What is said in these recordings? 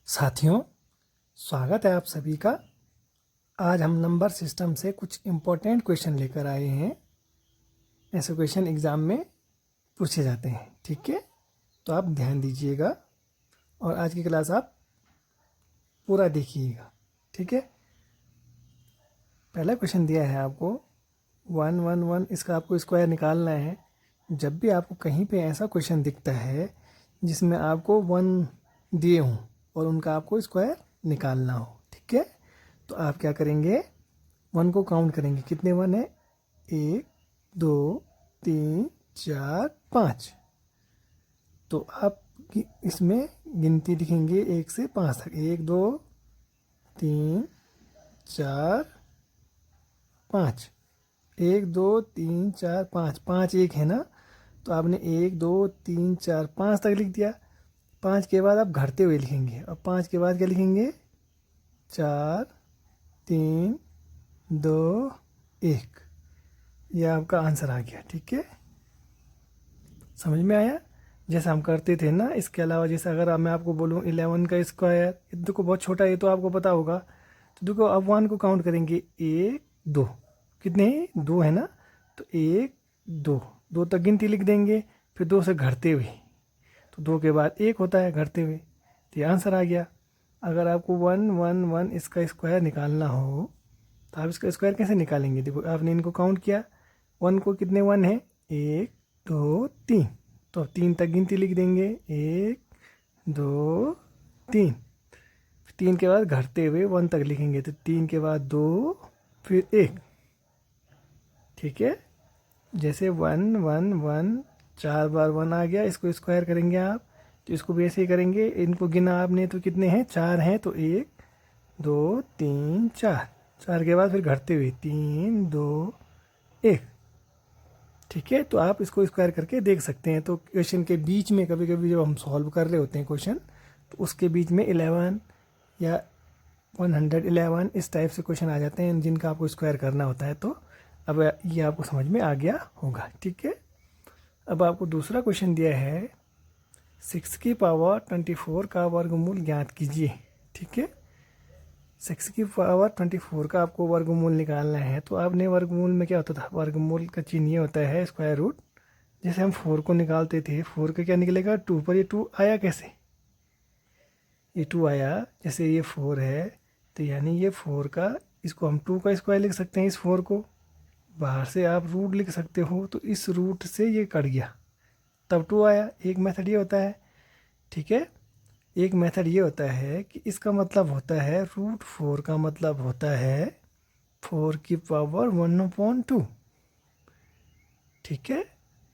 साथियों, स्वागत है आप सभी का। आज हम नंबर सिस्टम से कुछ इम्पोर्टेंट क्वेश्चन लेकर आए हैं। ऐसे क्वेश्चन एग्ज़ाम में पूछे जाते हैं, ठीक है। तो आप ध्यान दीजिएगा और आज की क्लास आप पूरा देखिएगा, ठीक है। पहला क्वेश्चन दिया है आपको 111, इसका आपको स्क्वायर निकालना है। जब भी आपको कहीं पे ऐसा क्वेश्चन दिखता है जिसमें आपको 1 दिए हों और उनका आपको स्क्वायर निकालना हो, ठीक है, तो आप क्या करेंगे, 1 को काउंट करेंगे। कितने 1 है? 1 2 3 4 5। तो आप इसमें गिनती लिखेंगे 1 से 5 तक। 1 2 3 4 5। 1 2 3 4 5, 5 1 है ना, तो आपने 1 2 3 4 5 तक लिख दिया। 5 के बाद आप घटते हुए लिखेंगे और 5 के बाद क्या लिखेंगे? 4 3 2 1। यह आपका आंसर आ गया, ठीक है। समझ में आया? जैसा हम करते थे ना। इसके अलावा जैसे अगर मैं आपको बोलूँ 11 का स्क्वायर, ये देखो बहुत छोटा है, ये तो आपको पता होगा। तो देखो अब 1 को काउंट करेंगे। 1 2, कितने? 2 है ना, तो 1 2, 2 तक गिनती लिख देंगे, फिर 2 से घटते हुए। तो 2 के बाद 1 होता है घटते हुए, तो ये आंसर आ गया। अगर आपको 1 1 1 इसका स्क्वायर निकालना हो तो आप इसका स्क्वायर कैसे निकालेंगे? देखो आपने इनको काउंट किया, 1 को कितने 1 है? 1 2 3, तो अब 3 तक गिनती लिख देंगे। 1 2 3, 3 के बाद घटते हुए 1 तक लिखेंगे, तो 3 के बाद 2 फिर 1, ठीक है। जैसे 1 1 1 4 बार 1 आ गया, इसको स्क्वायर करेंगे आप, तो इसको भी ऐसे ही करेंगे। इनको गिना आपने तो कितने हैं? 4 हैं, तो 1 2 3 4, 4 के बाद फिर घटते हुए 3 2 1, ठीक है। तो आप इसको स्क्वायर करके देख सकते हैं। तो क्वेश्चन के बीच में कभी कभी जब हम सॉल्व कर रहे होते हैं क्वेश्चन, तो उसके बीच में 11 या 111 इस टाइप से क्वेश्चन आ जाते हैं जिनका आपको स्क्वायर करना होता है। तो अब ये आपको समझ में आ गया होगा, ठीक है। अब आपको दूसरा क्वेश्चन दिया है 6 की पावर 24 का वर्गमूल ज्ञात कीजिए, ठीक है। 6 की पावर 24 का आपको वर्गमूल निकालना है। तो आपने वर्गमूल में क्या होता था? वर्गमूल का चिन्ह ये होता है स्क्वायर रूट। जैसे हम 4 को निकालते थे, 4 का क्या निकलेगा? 2 पर। ये 2 आया कैसे? ये 2 आया, जैसे ये 4 है, तो यानी ये 4 का, इसको हम 2 का स्क्वायर लिख सकते हैं। इस 4 को बाहर से आप रूट लिख सकते हो, तो इस रूट से ये कट गया, तब 2 आया। एक मेथड ये होता है, ठीक है। एक मेथड ये होता है कि इसका मतलब होता है √4 का मतलब होता है 4 की पावर 1/2, ठीक है।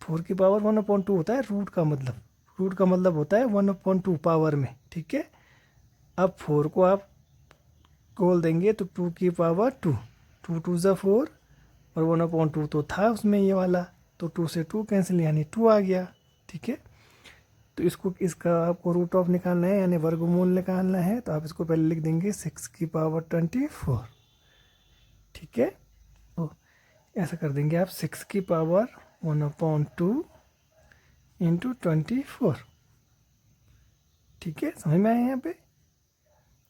4 की पावर 1/2 होता है रूट का मतलब। रूट का मतलब होता है 1/2 पावर में, ठीक है। अब 4 को आप खोल देंगे तो 2 की पावर 2, 2 2 ज़ा 4 और 1/2 तो था उसमें ये वाला, तो 2 से 2 कैंसिल, यानी 2 आ गया, ठीक है। तो इसका आपको रूट ऑफ निकालना है, यानी वर्गमूल निकालना है। तो आप इसको पहले लिख देंगे 6 की पावर 24, ठीक है। तो ऐसा कर देंगे आप 6 की पावर 1/2 इंटू 24, ठीक है। समझ में आया? यहाँ पे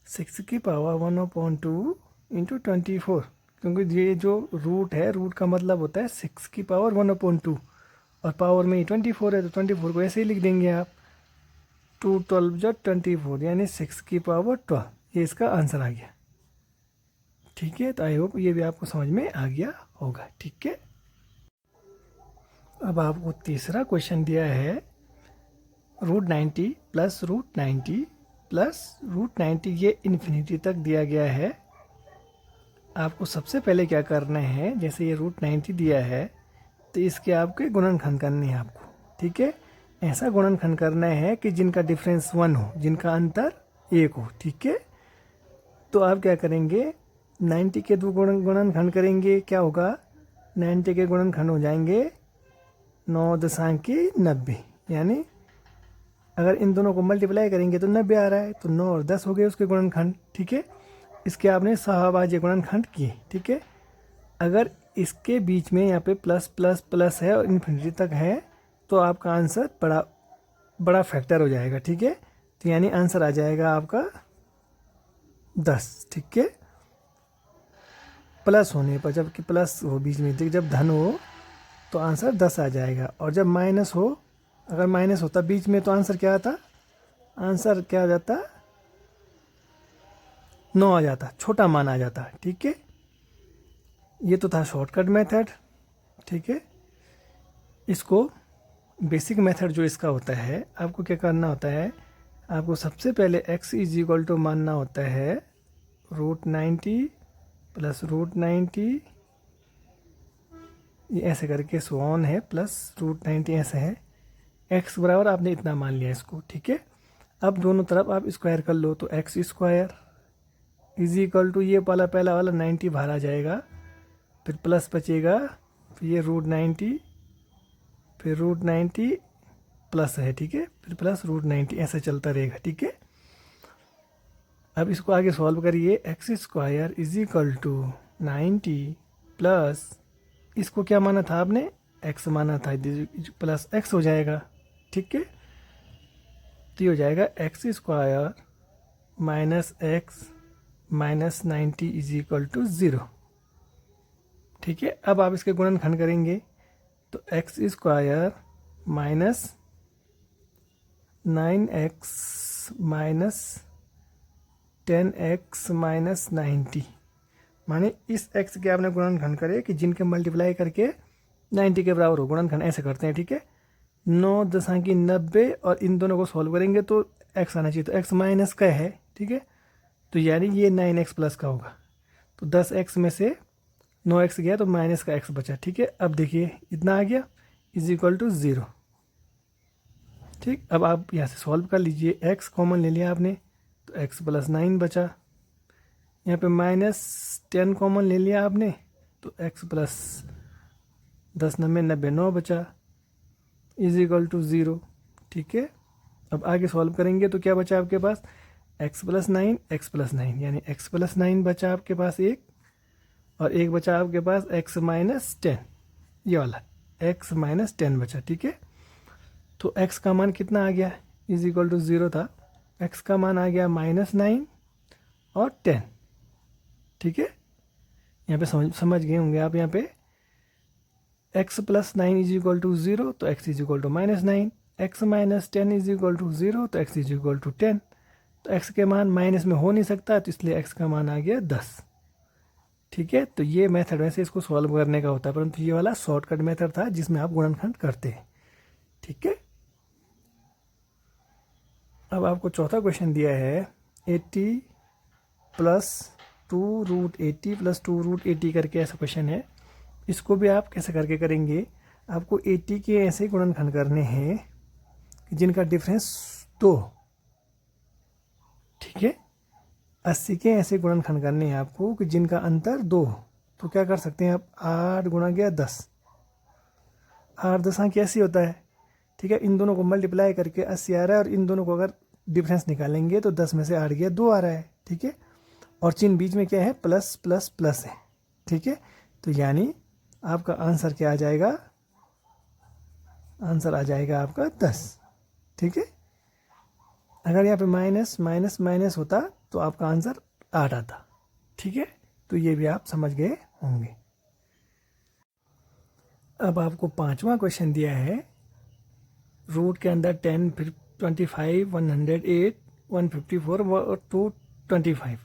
6 की पावर 1/2 इंटू 24, क्योंकि ये जो रूट है, रूट का मतलब होता है 6 की पावर 1/2 और पावर में 24 है, तो 24 को ऐसे ही लिख देंगे आप। 2 12 जो 24, यानी 6 की पावर 12। ये इसका आंसर आ गया, ठीक है। तो आई होप ये भी आपको समझ में आ गया होगा, ठीक है। अब आपको तीसरा क्वेश्चन दिया है √90 प्लस √90 प्लस √90, ये इन्फिनिटी तक दिया गया है। आपको सबसे पहले क्या करना है, जैसे ये √90 दिया है, तो इसके आपके गुणनखंड करने हैं आपको, ठीक है। ऐसा गुणनखंड करना है कि जिनका डिफरेंस 1 हो, जिनका अंतर 1 हो, ठीक है। तो आप क्या करेंगे, 90 के 2 गुणनखंड करेंगे, क्या होगा? 90 के गुणनखंड हो जाएंगे 9.90, यानी अगर इन दोनों को मल्टीप्लाई करेंगे तो 90 आ रहा है, तो 9 और 10 हो गए उसके गुणनखंड, ठीक है। इसके आपने सहभाज्य गुणनखंड किए, ठीक है। अगर इसके बीच में यहाँ पे प्लस प्लस प्लस है और इन्फिनिटी तक है, तो आपका आंसर बड़ा फैक्टर हो जाएगा, ठीक है। तो यानी आंसर आ जाएगा आपका 10, ठीक है। प्लस होने पर, जबकि प्लस हो बीच में, जब धन हो तो आंसर 10 आ जाएगा, और जब माइनस हो, अगर माइनस होता बीच में तो आंसर क्या आता, आंसर क्या आ जाता, 9 आ जाता, छोटा मान आ जाता, ठीक है। ये तो था शॉर्टकट मेथड, ठीक है। इसको बेसिक मेथड जो इसका होता है, आपको क्या करना होता है, आपको सबसे पहले x इज इक्वल टू मानना होता है √90 प्लस √90, ये ऐसे करके सो ऑन है, प्लस √90 ऐसे है, x बराबर आपने इतना मान लिया इसको, ठीक है। अब दोनों तरफ आप स्क्वायर कर लो, तो x square is equal to, ये पहला वाला 90 बाहर आ जाएगा, फिर प्लस बचेगा, फिर ये √90, फिर √90 प्लस है, ठीक है, फिर प्लस √90, ऐसे चलता रहेगा, ठीक है। अब इसको आगे सॉल्व करिए, X square is equal to 90 plus, इसको क्या माना था आपने, x माना था, प्लस x हो जाएगा, ठीक है। तो ये हो जाएगा X square minus X minus 90 is equal to 0, ठीक है। अब आप इसके गुणनखंड करेंगे, तो X square minus 9x minus 10x minus 90, माने इस x के आपने गुणनखंड करे कि जिनके मल्टीप्लाई करके 90 के बराबर हो, गुणनखंड ऐसे करते हैं, ठीक है। 9 दशा की 90, और इन दोनों को सॉल्व करेंगे तो x आना चाहिए, तो x माइनस का है, ठीक है। तो यानी ये 9x प्लस का होगा, तो 10x में से 9x गया तो माइनस का x बचा, ठीक है। अब देखिए इतना आ गया, इज इक्वल टू 0, ठीक। अब आप यहाँ से सॉल्व कर लीजिए, x कॉमन ले लिया आपने, तो x प्लस 9 बचा, यहाँ पे -10 कॉमन ले लिया आपने, तो x प्लस 10 90 90 9 बचा, इज इक्वल टू 0, ठीक है। अब आगे सॉल्व करेंगे तो क्या बचा आपके पास, x प्लस 9 x प्लस 9, यानी x प्लस 9 बचा आपके पास एक, और एक बचा आपके पास x माइनस 10, ये वाला x माइनस 10 बचा, ठीक है। तो x का मान कितना आ गया, इज इक्वल टू 0 था, x का मान आ गया -9 और 10, ठीक है। यहाँ पे समझ गए होंगे आप, यहाँ पे x plus 9 is equal to 0, तो x is equal to -9, x minus 10 is equal to 0, तो x इज इक्वल टू 10, तो x के मान माइनस में हो नहीं सकता, तो इसलिए x का मान आ गया 10, ठीक है। तो ये मेथड वैसे इसको सॉल्व करने का होता है, परंतु ये वाला शॉर्टकट मेथड था जिसमें आप गुणनखंड करते हैं, ठीक है। अब आपको चौथा क्वेश्चन दिया है 80 प्लस 2√80 प्लस 2√80 करके, ऐसा क्वेश्चन है। इसको भी आप कैसे करके करेंगे, आपको 80 के ऐसे गुणनखंड करने हैं कि जिनका डिफरेंस 2, ठीक है। 80 के ऐसे गुणनखंड करने हैं आपको कि जिनका अंतर 2, तो क्या कर सकते हैं आप, 8 गुणा गया 10, 8 दशा की 80 होता है, ठीक है। इन दोनों को मल्टीप्लाई करके 80 आ रहा है, और इन दोनों को अगर डिफरेंस निकालेंगे तो 10 में से 8 गया 2 आ रहा है, ठीक है। और चिन्ह बीच में क्या है, प्लस प्लस प्लस है, ठीक है। तो यानी आपका आंसर क्या आ जाएगा, आंसर आ जाएगा आपका 10, ठीक है। अगर यहाँ पे माइनस माइनस माइनस होता तो आपका आंसर 8 आता, ठीक है। तो ये भी आप समझ गए होंगे। अब आपको पांचवा क्वेश्चन दिया है, रूट के अंदर 10 फिर 25 108 154 और 225।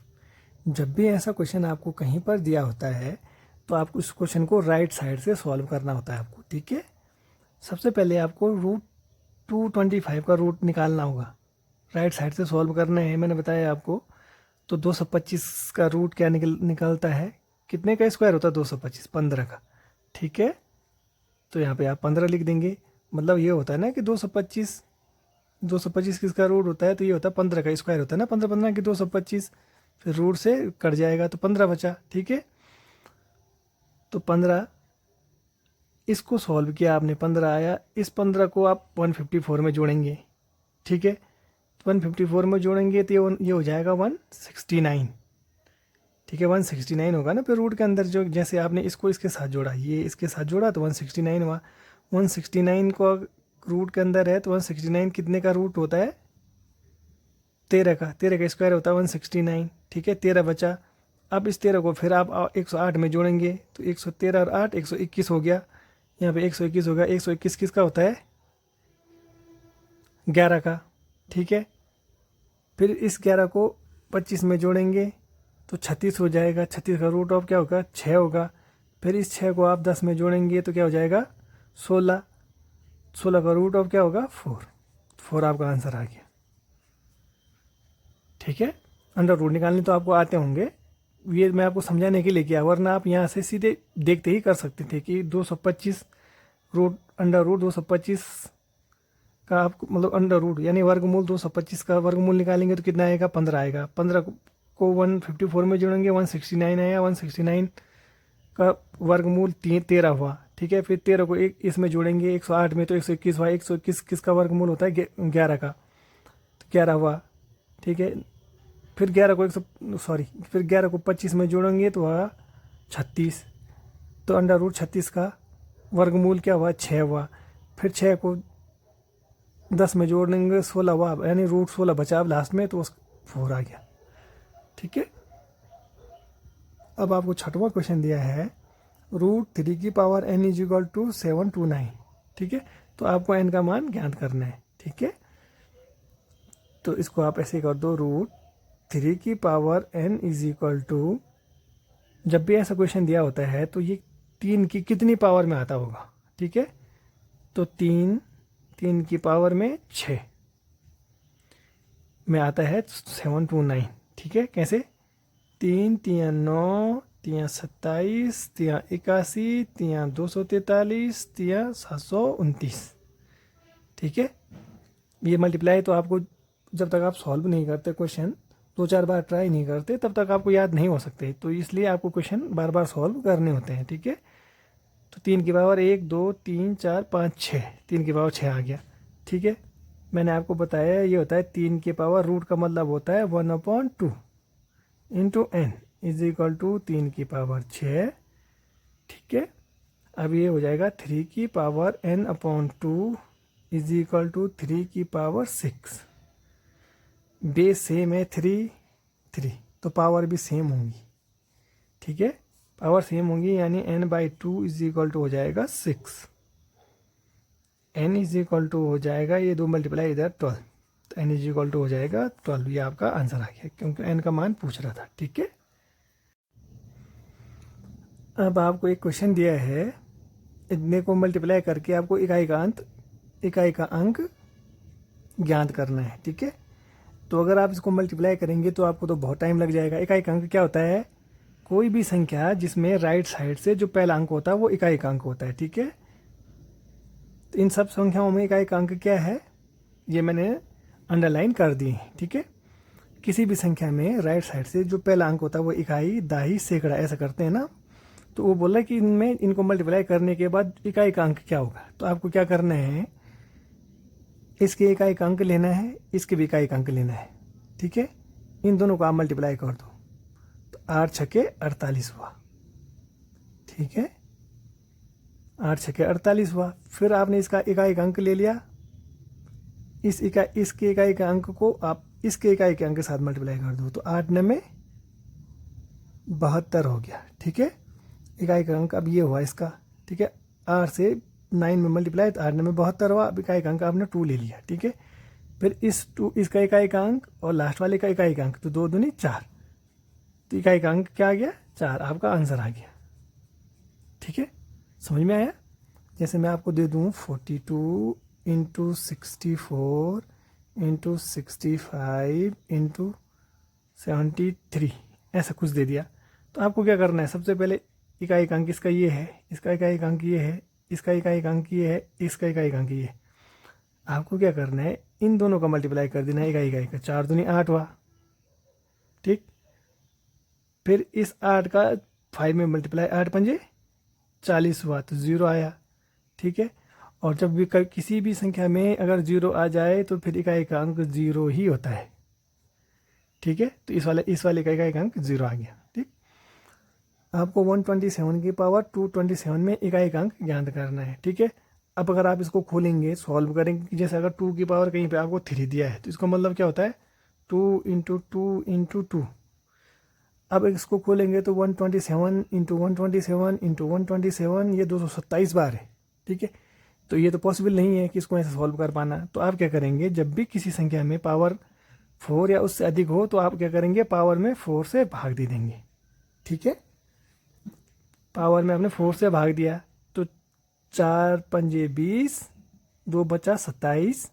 जब भी ऐसा क्वेश्चन आपको कहीं पर दिया होता है तो आपको इस क्वेश्चन को राइट साइड से सॉल्व करना होता है आपको, ठीक है। सबसे पहले आपको √225 का रूट निकालना होगा, राइट साइड से सॉल्व करना है, मैंने बताया आपको। तो 225 का रूट क्या निकलता है, कितने का स्क्वायर होता है 225, 15 का, ठीक है। तो यहाँ पे आप 15 लिख देंगे, मतलब ये होता है ना कि 225 किसका रूट होता है, तो ये होता है 15 का स्क्वायर होता है ना, 15 15 की 225, फिर रूट से कट जाएगा तो 15 बचा, ठीक है। तो 15, इसको सॉल्व किया आपने, 15 आया, इस 15 को आप 154 में जोड़ेंगे, ठीक है। 154 में जोड़ेंगे तो ये हो जाएगा 169, ठीक है। 169 होगा ना, फिर रूट के अंदर जो जैसे आपने इसको इसके साथ जोड़ा, ये इसके साथ जोड़ा तो 169 हुआ। 169 को रूट के अंदर है तो 169 कितने का रूट होता है, 13 का, 13 का स्क्वायर होता है 169, ठीक है, 13 बचा। अब इस 13 को फिर आप 108 में जोड़ेंगे तो 113 और 8 121 हो गया। यहाँ पे 121 हो गया। 121 किसका होता है? 11 का। ठीक है, फिर इस 11 को 25 में जोड़ेंगे तो 36 हो जाएगा। 36 का रूट ऑफ क्या होगा? 6 होगा। फिर इस 6 को आप 10 में जोड़ेंगे तो क्या हो जाएगा? 16। 16 का रूट ऑफ क्या होगा? 4। 4 आपका आंसर आ गया। ठीक है, अंडर रूट निकालने तो आपको आते होंगे, ये मैं आपको समझाने के लिए किया, वरना आप यहाँ से सीधे देखते ही कर सकते थे कि 225 रूट अंडर रूट 225 का आपको मतलब अंडर रूट यानी वर्गमूल 225 का वर्गमूल निकालेंगे तो कितना आएगा? 15 आएगा। 15 को 154 में जोड़ेंगे 169 आया। 169 का वर्गमूल 13 हुआ। ठीक है, फिर 13 को एक इसमें जोड़ेंगे 108 में तो 121 हुआ। 121 किसका वर्गमूल होता है? 11 का, तो 11 हुआ। ठीक है, फिर 11 को 25 में जोड़ेंगे तो हुआ 36। तो अंडर रूट 36 का वर्गमूल क्या हुआ? 6 हुआ। फिर 6 को 10 में जोड़ेंगे 16 हुआ, यानी रूट 16 बचा अब लास्ट में, तो 4 आ गया। ठीक है, अब आपको छठवां क्वेश्चन दिया है √3 n = 729। ठीक है, तो आपको n का मान ज्ञात करना है। ठीक है, तो इसको आप ऐसे कर दो, √3 n = जब भी ऐसा क्वेश्चन दिया होता है तो ये 3 की कितनी पावर में आता होगा? ठीक है, तो 3 की पावर में 6 में आता है 729। ठीक है, कैसे? 3 3 9 3 27 3 81 3 243 3 729। ठीक है, ये मल्टीप्लाई तो आपको जब तक आप सॉल्व नहीं करते क्वेश्चन, 2-4 बार ट्राई नहीं करते, तब तक आपको याद नहीं हो सकते। तो इसलिए आपको क्वेश्चन बार बार सॉल्व करने होते हैं। ठीक है, तो 3 की पावर 1 2 3 4 5 6, 3 की पावर 6 आ गया। ठीक है, मैंने आपको बताया ये होता है 3 की पावर, रूट का मतलब होता है 1/2 इंटू n = 3 की पावर 6। ठीक है, अब ये हो जाएगा 3 की पावर n/2 = 3 की पावर 6। बेस सेम है 3 तो पावर भी सेम होंगी। ठीक है, पावर सेम होंगी यानी n/2 = हो जाएगा 6। n = हो जाएगा, ये 2 मल्टीप्लाई इधर 12, तो n = हो जाएगा 12। ये आपका आंसर आ गया क्योंकि n का मान पूछ रहा था। ठीक है, अब आपको एक क्वेश्चन दिया है, इतने को मल्टीप्लाई करके आपको इकाई का अंक ज्ञात करना है। ठीक है, तो अगर आप इसको मल्टीप्लाई करेंगे तो आपको तो बहुत टाइम लग जाएगा। इकाई का अंक क्या होता है? कोई भी संख्या जिसमें राइट साइड से जो पहला अंक होता है वो इकाई का अंक होता है। ठीक है, तो इन सब संख्याओं में इकाई का अंक क्या है ये मैंने अंडरलाइन कर दी है। ठीक है, किसी भी संख्या में राइट साइड से जो पहला अंक होता है वो इकाई, दाही, सैकड़ा ऐसा करते हैं ना, तो वो बोला कि इनमें इनको मल्टीप्लाई करने के बाद इकाई का अंक क्या होगा। तो आपको क्या करना है, इसके इकाई का अंक लेना है, इसके भी इकाई का अंक लेना है। ठीक है, इन दोनों को आप मल्टीप्लाई कर दो तो 8 छके 48 हुआ। ठीक है, 8 छके 48 हुआ। फिर आपने इसका इकाई का अंक ले लिया, इसके इकाई के अंक को आप इसके इकाई के अंक के साथ मल्टीप्लाई कर दो तो 8 9 72 हो गया। ठीक है, इकाई का अंक अब ये हुआ इसका। ठीक है, 8 से 9 में मल्टीप्लाई तो 8 9 72 हुआ। अब इकाई का अंक आपने 2 ले लिया। ठीक है, फिर इसका इकाई का अंक और लास्ट वाले का इकाई का अंक, तो 2 दूनी 4, तो इकाई का अंक क्या आ गया? 4। आपका आंसर आ गया। ठीक है, समझ में आया? जैसे मैं आपको दे दूं 42 × 64 × 65 × 73 ऐसा कुछ दे दिया, तो आपको क्या करना है? सबसे पहले इकाई का अंक इसका ये है, इसका इकाई का अंक ये है, इसका इकाई का अंक ये है, इसका इकाई का अंक ये है। आपको क्या करना है? इन दोनों का मल्टीप्लाई कर देना है इकाई का। 4 दूनी 8 हुआ। ठीक, फिर इस 8 का 5 में मल्टीप्लाई, 8 पंजे 40 हुआ तो 0 आया। ठीक है, और जब भी किसी भी संख्या में अगर 0 आ जाए तो फिर इकाई का अंक 0 ही होता है। ठीक है, तो इस वाले का इकाई का अंक 0 आ गया। ठीक, आपको 127 की पावर 227 में इकाई का अंक ज्ञात करना है। ठीक है, अब अगर आप इसको खोलेंगे, सॉल्व करेंगे, जैसे अगर 2 की पावर कहीं पे आपको 3 दिया है तो इसका मतलब क्या होता है? 2 × 2 × 2, अब इसको खोलेंगे तो 127 इंटू 127 इंटू 127 ये 227 बार है, ठीक है। तो ये तो पॉसिबल नहीं है कि इसको ऐसे सॉल्व कर पाना। तो आप क्या करेंगे, जब भी किसी संख्या में पावर 4 या उससे अधिक हो तो आप क्या करेंगे, पावर में 4 से भाग दे देंगे, ठीक है। पावर में आपने 4 से भाग दिया तो 4 पंजे 20, 2 बचा 27,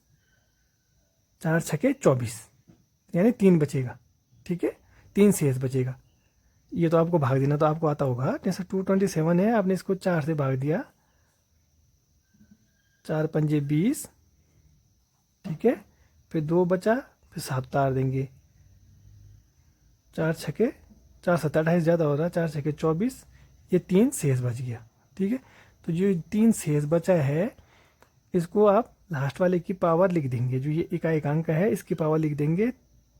4 छके 24, यानी 3 बचेगा, ठीक है। 3 शेष बचेगा। ये तो आपको भाग देना तो आपको आता होगा। जैसे 227 है, आपने इसको 4 से भाग दिया, 4 पंजे 20, ठीक है। फिर 2 बचा, फिर 7 उतार देंगे, 4 छके 4 7 28 ज़्यादा हो रहा है, 4 छके 24, ये 3 शेष बच गया, ठीक है। तो जो 3 शेष बचा है इसको आप लास्ट वाले की पावर लिख देंगे, जो ये इकाई है इसकी पावर लिख देंगे,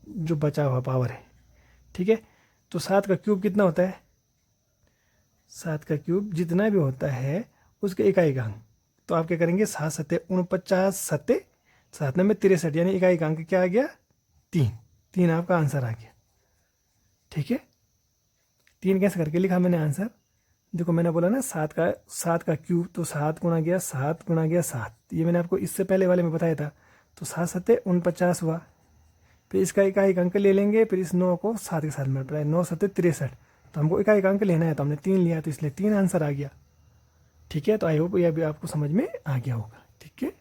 जो बचा हुआ पावर है, ठीक है। तो 7 का क्यूब कितना होता है, 7 का क्यूब जितना भी होता है उसके इकाई। तो आप क्या करेंगे, 7 सत्ते 49, सत्ते 7 में 63, यानी इकाई क्या आ गया, 3। 3 आपका आंसर आ गया, ठीक है। 3 कैसे करके लिखा मैंने आंसर, देखो मैंने बोला ना 7 का क्यूब, तो 7 गुणा गया 7 गुणा गया 7, ये मैंने आपको इससे पहले वाले में बताया था। तो 7 सत्ते 49 हुआ, फिर इसका इकाई अंक ले लेंगे, फिर इस 9 को 7 के साथ मल्टीप्लाई, 9 सत्ते 63, तो हमको इकाई अंक लेना है तो हमने 3 लिया, तो इसलिए 3 आंसर आ गया, ठीक है। तो आई होप यह भी आपको समझ में आ गया होगा, ठीक है।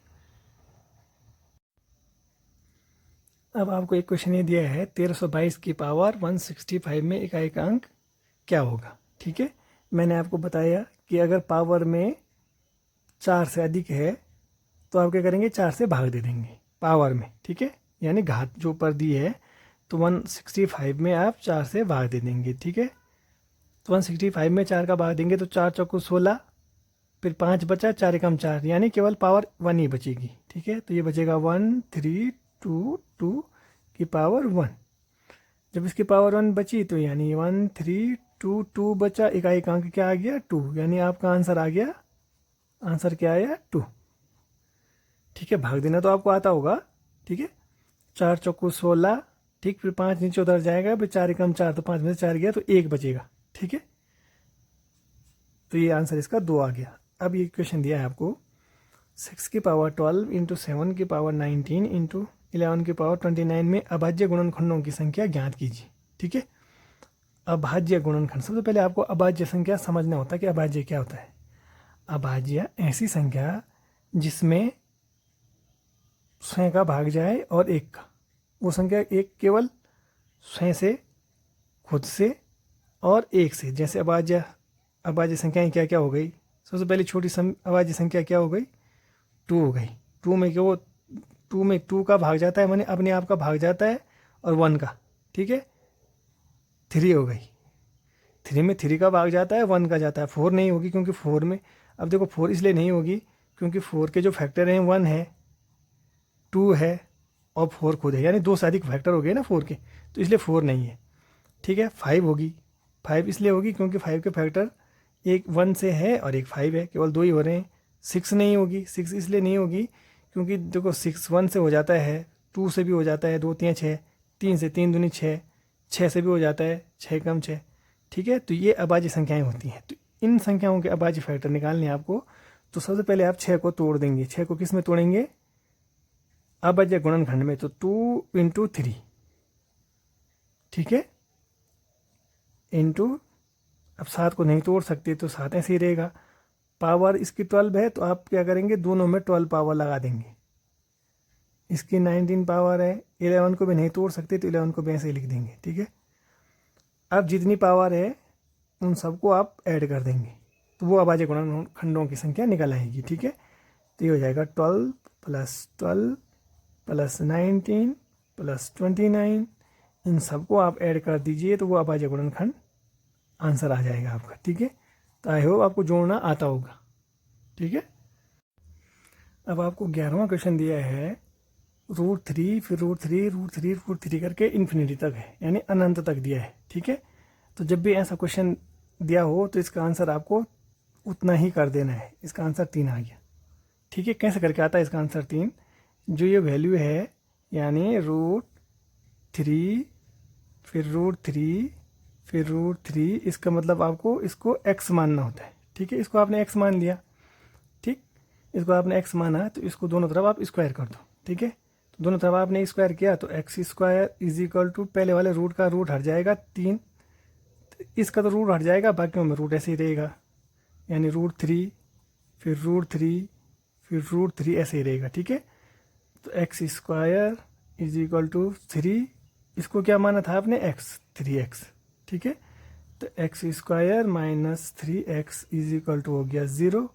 अब आपको एक क्वेश्चन ये दिया है, 1322 की पावर 165 में इकाई का अंक क्या होगा, ठीक है। मैंने आपको बताया कि अगर पावर में 4 से अधिक है तो आप क्या करेंगे, 4 से भाग दे देंगे पावर में, ठीक है। यानी घात जो ऊपर दी है तो 165 में आप 4 से भाग दे देंगे, ठीक है। तो 165 में 4 का भाग देंगे तो 4 चौको 16, फिर 5 बचा, 4 एकम 4, यानी केवल पावर 1 ही बचेगी, ठीक है। तो ये बचेगा 1322 की पावर 1। जब इसकी पावर 1 बची तो यानी 1322 बचा, इकाई का अंक क्या आ गया, 2, यानी आपका आंसर आ गया, आंसर क्या आया, 2, ठीक है। भाग देना तो आपको आता होगा, ठीक है। 4 चौको 16, ठीक, फिर 5 नीचे उधर जाएगा, फिर 4 एकम 4, तो 5 में से 4 गया तो 1 बचेगा, ठीक है। तो ये आंसर इसका 2 आ गया। अब ये क्वेश्चन दिया है आपको, 6 की पावर 12 इंटू 7 की पावर 19 इंटू 11 की पावर 29 में अभाज्य गुणनखंडों की संख्या ज्ञात कीजिए, ठीक है। अभाज्य गुणनखंड, सबसे पहले आपको अभाज्य संख्या समझना होता है कि अभाज्य क्या होता है। अभाज्य ऐसी संख्या जिसमें स्वयं का भाग जाए और एक का, वो संख्या एक केवल स्वयं से, खुद से और एक से। जैसे अभाज्य संख्याएं क्या क्या हो गई, सबसे पहले छोटी अभाज्य संख्या क्या हो गई, 2 हो गई। 2 में क्या, वो 2 में 2 का भाग जाता है, माने अपने आप का भाग जाता है, और 1 का, ठीक है। 3 हो गई, 3 में 3 का भाग जाता है, 1 का जाता है। 4 नहीं होगी क्योंकि 4 में, अब देखो 4 इसलिए नहीं होगी क्योंकि 4 के जो फैक्टर हैं 1 है, 2 है और 4 खुद है, यानी 2 से अधिक फैक्टर हो गए ना 4 के, तो इसलिए 4 नहीं है, ठीक है। 5 होगी, 5 इसलिए होगी क्योंकि 5 के फैक्टर एक 1 से है और एक 5 है, केवल 2 ही हो रहे हैं। 6 नहीं होगी, 6 इसलिए नहीं होगी क्योंकि देखो 6 1 से हो जाता है, 2 से भी हो जाता है, 2 3 6, 3 से 3 दूनी 6, 6 से भी हो जाता है, 6 कम 6, ठीक है। तो ये अभाज्य संख्याएं होती हैं। तो इन संख्याओं के अभाज्य फैक्टर निकालने हैं आपको, तो सबसे पहले आप 6 को तोड़ देंगे। 6 को किस में तोड़ेंगे, अभाज्य गुणनखंड में, तो 2 इंटू 3, ठीक है, इंटू, अब 7 को नहीं तोड़ सकते तो 7 ऐसे ही रहेगा। पावर इसकी 12 है तो आप क्या करेंगे, दोनों में 12 पावर लगा देंगे। इसकी 19 पावर है, 11 को भी नहीं तोड़ सकते तो 11 को भी ऐसे ही लिख देंगे, ठीक है। अब जितनी पावर है उन सबको आप ऐड कर देंगे तो वो अभाज्य गुणनखंडों की संख्या निकल आएगी, ठीक है। तो ये हो जाएगा 12 प्लस 12 प्लस 19 प्लस 29, इन सबको आप ऐड कर दीजिए तो वो अभाज्य गुणनखंड आंसर आ जाएगा आपका, ठीक है। तो आई होप आपको जोड़ना आता होगा, ठीक है। अब आपको 11वां क्वेश्चन दिया है, √3 फिर √3 √3 √3 करके इन्फिनिटी तक है, यानी अनंत तक दिया है, ठीक है। तो जब भी ऐसा क्वेश्चन दिया हो तो इसका आंसर आपको उतना ही कर देना है। इसका आंसर 3 आ गया, ठीक है। कैसे करके आता है इसका आंसर 3, जो ये वैल्यू है यानी √3 फिर √3 फिर √3, इसका मतलब आपको इसको x मानना होता है, ठीक है। इसको आपने x मान लिया, ठीक, इसको आपने x माना तो इसको दोनों तरफ आप स्क्वायर कर दो, ठीक है। तो दोनों तरफ आपने स्क्वायर किया तो x² इज इक्वल टू पहले वाले रूट का रूट हट जाएगा 3, इसका तो रूट हट जाएगा, बाकियों में रूट ऐसे ही रहेगा, यानी √3 फिर √3 फिर √3 ऐसे ही रहेगा, ठीक है। तो x² इज इक्वल टू 3, इसको क्या माना था आपने x, 3x, ठीक है। तो x² minus 3x is equal to हो गया 0,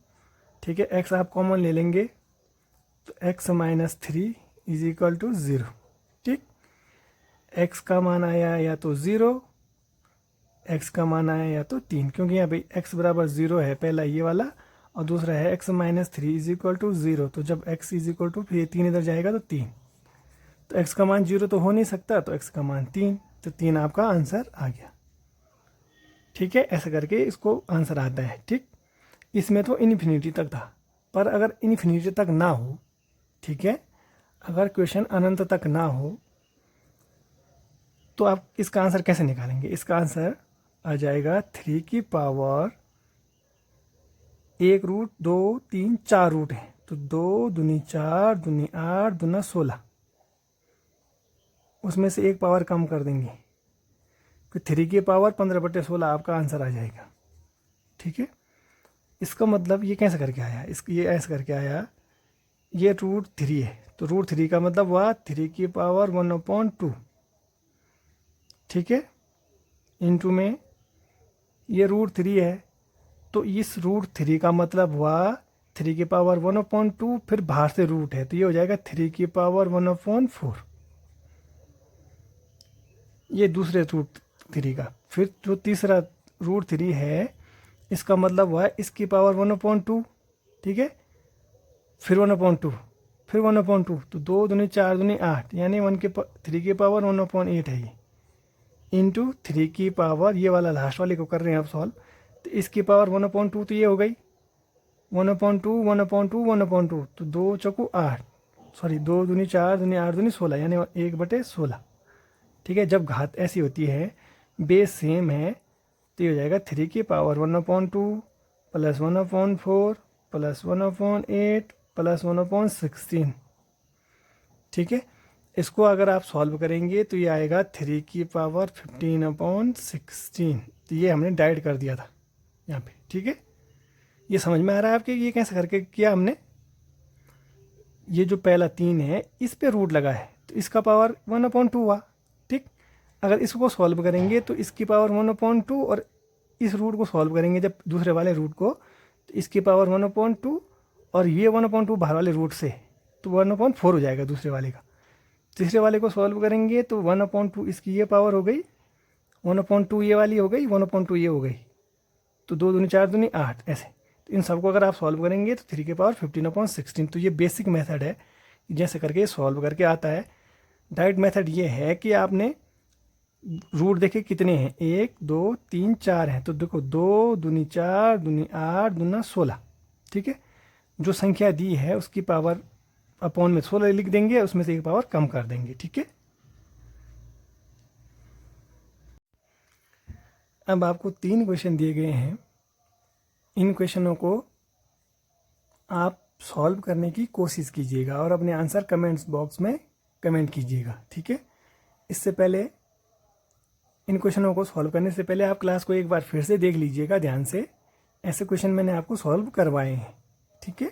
ठीक है। x आप कॉमन ले लेंगे तो x minus 3 is equal to 0, ठीक। x का मान आया या तो 0, x का मान आया या तो 3, क्योंकि यहाँ पे x बराबर 0 है पहला ये वाला, और दूसरा है x minus 3 is equal to 0। तो जब x इज इक्वल टू फिर 3 इधर जाएगा तो 3, तो x का मान 0 तो हो नहीं सकता, तो x का मान 3, तो 3 आपका आंसर आ गया, ठीक है। ऐसा करके इसको आंसर आता है, ठीक। इसमें तो इन्फिनिटी तक था, पर अगर इन्फिनिटी तक ना हो, ठीक है, अगर क्वेश्चन अनंत तक ना हो तो आप इसका आंसर कैसे निकालेंगे? इसका आंसर आ जाएगा 3 की पावर 1 रूट 2 3 4 रूट है, तो 2 दूनी 4 दूनी 8 दूना 16, उसमें से एक पावर कम कर देंगे, फिर 3 की पावर 15/16 आपका आंसर आ जाएगा, ठीक है। इसका मतलब ये कैसे करके आया, ये ऐसे करके आया, ये √3 है, तो √3 का मतलब हुआ 3 की पावर 1/2, ठीक है, इनटू में ये √3 है, तो इस √3 का मतलब हुआ 3 की पावर 1/2, फिर बाहर से रूट है तो ये हो जाएगा 3 की पावर 1/4, ये दूसरे √3 का। फिर जो तीसरा √3 है, इसका मतलब हुआ इसकी पावर 1/2, ठीक है, फिर 1/2, फिर 1/2, तो 2 दूनी 4 दूनी 8, यानी 3 की पावर 1/8 है ये, इंटू 3 की पावर, ये वाला लास्ट वाले को कर रहे हैं आप सॉल्व, तो इसकी पावर 1/2 तो ये हो गई 1/2 1/2 1/2, तो 2 चौको 8, सॉरी 2 दूनी 4 दूनी 8 दूनी 16, यानी 1/16, ठीक है। जब घात ऐसी होती है, बेस सेम है, तो ये हो जाएगा 3 की पावर 1/2 प्लस 1/4 प्लस 1/8 प्लस 1/16, ठीक है। इसको अगर आप सॉल्व करेंगे तो ये आएगा 3 की पावर 15/16, तो ये हमने डाइट कर दिया था यहाँ पे, ठीक है। ये समझ में आ रहा है आपके ये कैसे करके किया हमने? ये जो पहला 3 है इस पे रूट लगा है, तो इसका पावर 1/2 हुआ, ठीक। अगर इसको सॉल्व करेंगे तो इसकी पावर 1/2, और इस रूट को सॉल्व करेंगे जब दूसरे वाले रूट को, तो इसकी पावर 1/2, और ये 1/2 बाहर वाले रूट से, तो 1/4 हो जाएगा दूसरे वाले का। तीसरे वाले को सॉल्व करेंगे तो 1/2 इसकी ये पावर हो गई, 1/2 ये वाली हो गई, 1/2 ये हो गई, तो 2 दूनी 4 दूनी 8, ऐसे। तो इन सबको अगर आप सॉल्व करेंगे तो 3 की पावर 15/16, तो ये बेसिक मेथड है, जैसे करके सॉल्व करके आता है। डायरेक्ट मेथड ये है कि आपने रूट देखे कितने हैं, 1 2 3 4 हैं, तो देखो 2 दूनी 4 दूनी 8 दूना 16, ठीक है। जो संख्या दी है उसकी पावर अपॉन में 16 लिख देंगे, उसमें से एक पावर कम कर देंगे, ठीक है। अब आपको 3 क्वेश्चन दिए गए हैं, इन क्वेश्चनों को आप सॉल्व करने की कोशिश कीजिएगा और अपने आंसर कमेंट्स बॉक्स में कमेंट कीजिएगा, ठीक है। इससे पहले, इन क्वेश्चनों को सॉल्व करने से पहले आप क्लास को एक बार फिर से देख लीजिएगा ध्यान से, ऐसे क्वेश्चन मैंने आपको सॉल्व करवाए हैं, ठीक है।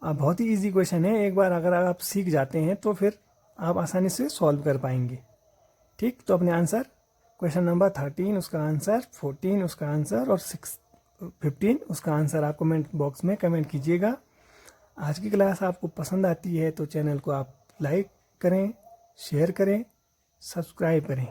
अब बहुत ही इजी क्वेश्चन है, एक बार अगर आप सीख जाते हैं तो फिर आप आसानी से सॉल्व कर पाएंगे, ठीक। तो अपने आंसर, क्वेश्चन नंबर 13 उसका आंसर, 14 उसका आंसर, और 15 उसका आंसर आप कमेंट बॉक्स में कमेंट कीजिएगा। आज की क्लास आपको पसंद आती है तो चैनल को आप लाइक करें, शेयर करें, सब्सक्राइब करें।